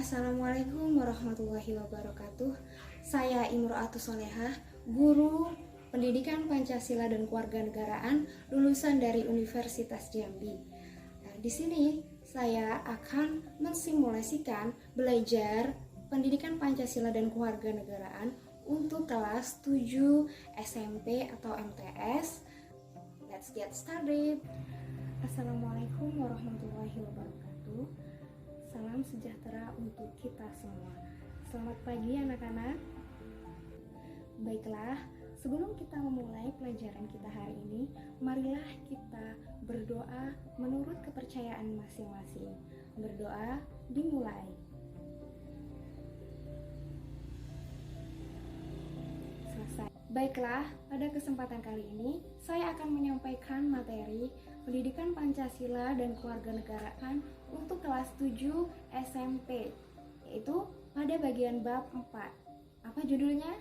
Assalamualaikum warahmatullahi wabarakatuh. Saya Imro'atus Solehah, guru Pendidikan Pancasila dan Kewarganegaraan lulusan dari Universitas Jambi. Di sini saya akan mensimulasikan belajar Pendidikan Pancasila dan Kewarganegaraan untuk kelas 7 SMP atau MTS. Let's get started. Assalamualaikum warahmatullahi wabarakatuh. Salam sejahtera untuk kita semua. Selamat pagi anak-anak. Baiklah, sebelum kita memulai pelajaran kita hari ini, marilah kita berdoa menurut kepercayaan masing-masing. Berdoa dimulai. Selesai. Baiklah, pada kesempatan kali ini saya akan menyampaikan materi Pendidikan Pancasila dan Kewarganegaraan untuk kelas 7 SMP, yaitu pada bagian bab 4. Apa judulnya?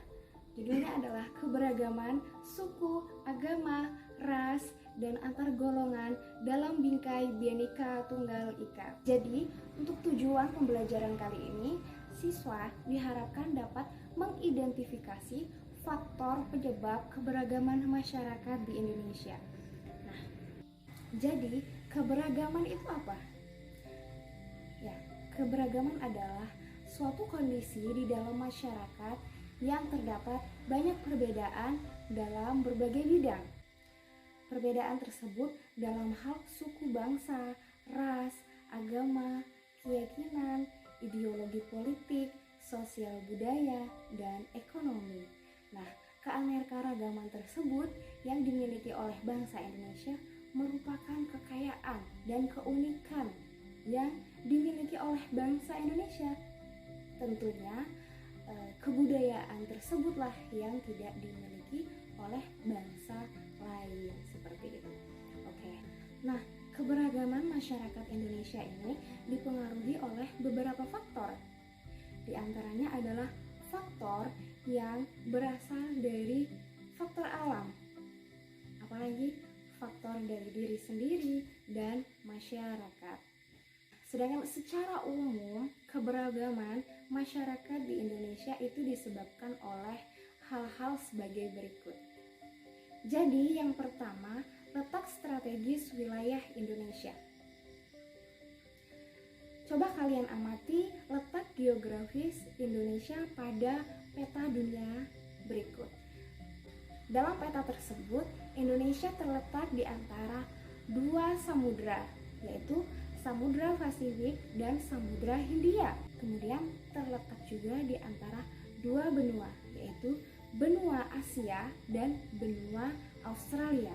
Judulnya adalah keberagaman suku, agama, ras, dan antar golongan dalam bingkai Bhinneka Tunggal Ika. Jadi, untuk tujuan pembelajaran kali ini, siswa diharapkan dapat mengidentifikasi faktor penyebab keberagaman masyarakat di Indonesia. Nah, jadi keberagaman itu apa? Ya, keberagaman adalah suatu kondisi di dalam masyarakat yang terdapat banyak perbedaan dalam berbagai bidang. Perbedaan tersebut dalam hal suku bangsa, ras, agama, keyakinan, ideologi politik, sosial budaya, dan ekonomi. Nah, keanekaragaman tersebut yang dimiliki oleh bangsa Indonesia merupakan kekayaan dan keunikan yang dimiliki oleh bangsa Indonesia. Tentunya kebudayaan tersebutlah yang tidak dimiliki oleh bangsa lain, seperti itu. Oke. Nah, keberagaman masyarakat Indonesia ini dipengaruhi oleh beberapa faktor. Di antaranya adalah faktor yang berasal dari faktor alam, apalagi faktor dari diri sendiri dan masyarakat. Sedangkan secara umum, keberagaman masyarakat di Indonesia itu disebabkan oleh hal-hal sebagai berikut. Jadi yang pertama, letak strategis wilayah Indonesia. Coba kalian amati letak geografis Indonesia pada peta dunia berikut. Dalam peta tersebut, Indonesia terletak di antara dua samudra, yaitu Samudra Pasifik dan Samudra Hindia. Kemudian terletak juga di antara dua benua, yaitu benua Asia dan benua Australia.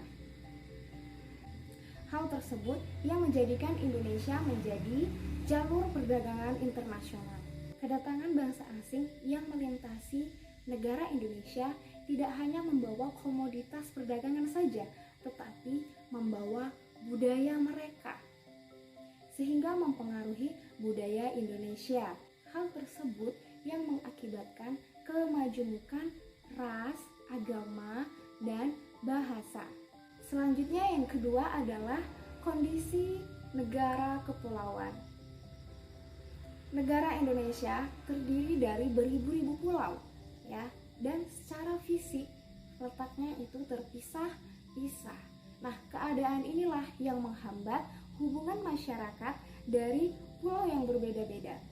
Hal tersebut yang menjadikan Indonesia menjadi jalur perdagangan internasional. Kedatangan bangsa asing yang melintasi negara Indonesia tidak hanya membawa komoditas perdagangan saja, tetapi membawa budaya mereka, sehingga mempengaruhi budaya Indonesia. Hal tersebut yang mengakibatkan kemajemukan ras, agama, dan bahasa. Selanjutnya yang kedua adalah kondisi negara kepulauan. Negara Indonesia terdiri dari beribu-ribu pulau, ya, dan secara fisik letaknya itu terpisah-pisah. Nah, keadaan inilah yang menghambat hubungan masyarakat dari pulau yang berbeda-beda.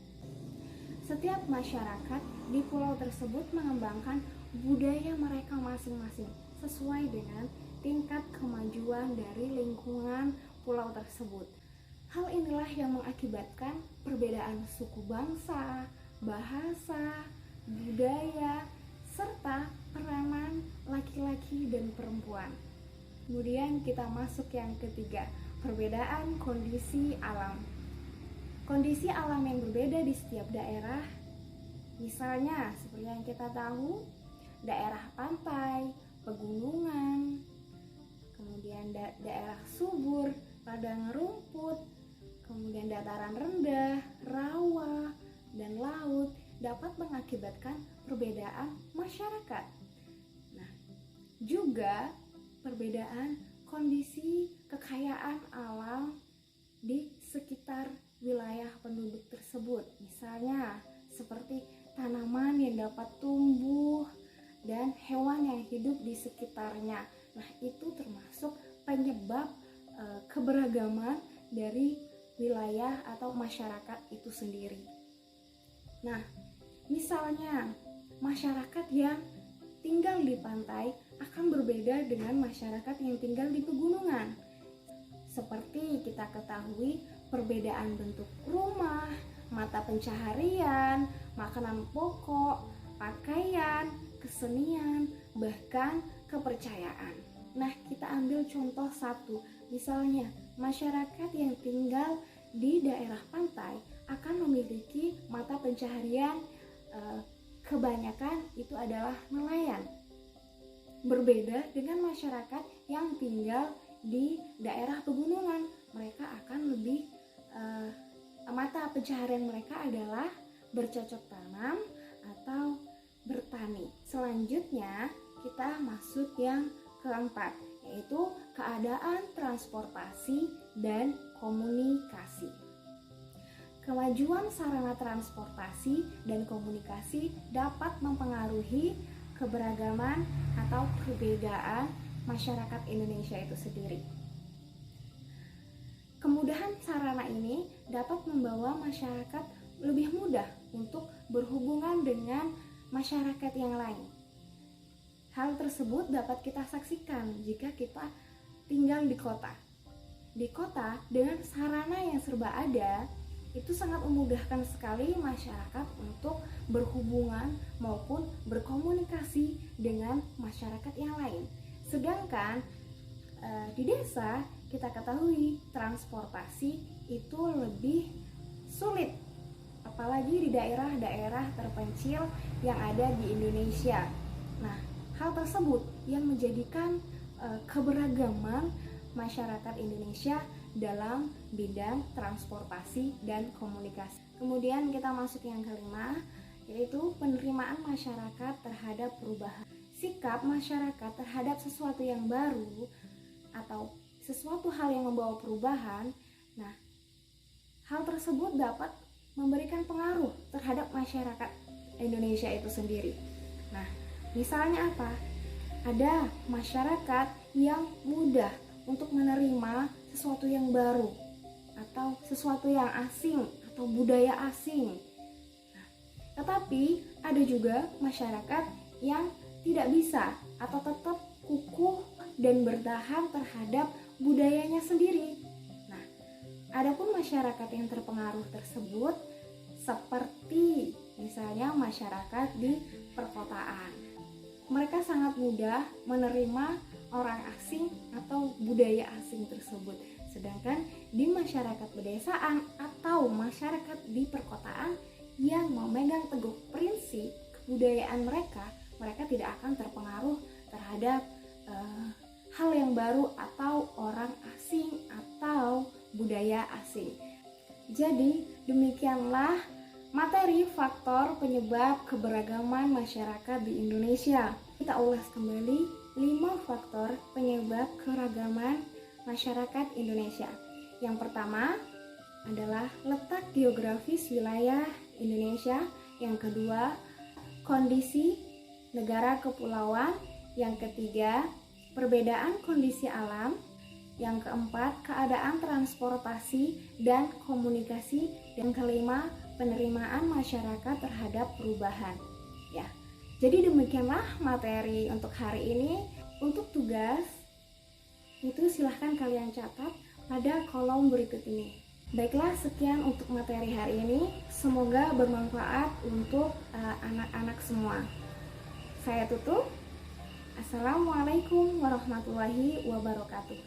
Setiap masyarakat di pulau tersebut mengembangkan budaya mereka masing-masing sesuai dengan tingkat kemajuan dari lingkungan pulau tersebut. Hal inilah yang mengakibatkan perbedaan suku bangsa, bahasa, budaya, serta peranan laki-laki dan perempuan. Kemudian kita masuk yang ketiga, perbedaan kondisi alam. Kondisi alam yang berbeda di setiap daerah, misalnya seperti yang kita tahu, daerah pantai, pegunungan, kemudian daerah subur, padang rumput, kemudian dataran rendah, rawa, dan laut dapat mengakibatkan perbedaan masyarakat. Nah, juga perbedaan kondisi kekayaan alam di sekitar wilayah penduduk tersebut. Misalnya seperti tanaman yang dapat tumbuh dan hewan yang hidup di sekitarnya. Nah, itu termasuk penyebab keberagaman dari wilayah atau masyarakat itu sendiri. Nah, misalnya masyarakat yang tinggal di pantai akan berbeda dengan masyarakat yang tinggal di pegunungan. Seperti kita ketahui, perbedaan bentuk rumah, mata pencaharian, makanan pokok, pakaian, kesenian, bahkan kepercayaan. Nah, kita ambil contoh satu. Misalnya, masyarakat yang tinggal di daerah pantai akan memiliki mata pencaharian kebanyakan itu adalah nelayan. Berbeda dengan masyarakat yang tinggal di daerah pegunungan, mereka akan lebih mata pencaharian mereka adalah bercocok tanam atau bertani. Selanjutnya kita masuk yang keempat, yaitu keadaan transportasi dan komunikasi. Kemajuan sarana transportasi dan komunikasi dapat mempengaruhi keberagaman atau perbedaan masyarakat Indonesia itu sendiri. Kemudahan sarana ini dapat membawa masyarakat lebih mudah untuk berhubungan dengan masyarakat yang lain. Hal tersebut dapat kita saksikan jika kita tinggal di kota. Di kota dengan sarana yang serba ada, itu sangat memudahkan sekali masyarakat untuk berhubungan maupun berkomunikasi dengan masyarakat yang lain. Sedangkan di desa kita ketahui transportasi itu lebih sulit, apalagi di daerah-daerah terpencil yang ada di Indonesia. Nah, hal tersebut yang menjadikan keberagaman masyarakat Indonesia dalam bidang transportasi dan komunikasi. Kemudian kita masuk yang kelima, yaitu penerimaan masyarakat terhadap perubahan. Sikap masyarakat terhadap sesuatu yang baru atau sesuatu hal yang membawa perubahan, nah, hal tersebut dapat memberikan pengaruh terhadap masyarakat Indonesia itu sendiri. Nah, misalnya apa? Ada masyarakat yang mudah untuk menerima sesuatu yang baru atau sesuatu yang asing atau budaya asing. Nah, tetapi ada juga masyarakat yang tidak bisa atau tetap kukuh dan bertahan terhadap budayanya sendiri. Nah, adapun masyarakat yang terpengaruh tersebut seperti misalnya masyarakat di perkotaan. Mereka sangat mudah menerima orang asing atau budaya asing tersebut. Sedangkan di masyarakat pedesaan atau masyarakat di perkotaan yang memegang teguh prinsip kebudayaan mereka, mereka tidak akan terpengaruh terhadap hal yang baru atau orang asing atau budaya asing. Jadi demikianlah materi faktor penyebab keberagaman masyarakat di Indonesia. Kita ulas kembali 5 faktor penyebab keragaman masyarakat Indonesia. Yang pertama adalah letak geografis wilayah Indonesia. Yang kedua, kondisi negara kepulauan. Yang ketiga, perbedaan kondisi alam. Yang keempat, keadaan transportasi dan komunikasi. Dan kelima, penerimaan masyarakat terhadap perubahan. Ya. Jadi demikianlah materi untuk hari ini. Untuk tugas itu silahkan kalian catat pada kolom berikut ini. Baiklah, sekian untuk materi hari ini. Semoga bermanfaat untuk anak-anak semua. Saya tutup. Assalamualaikum warahmatullahi wabarakatuh.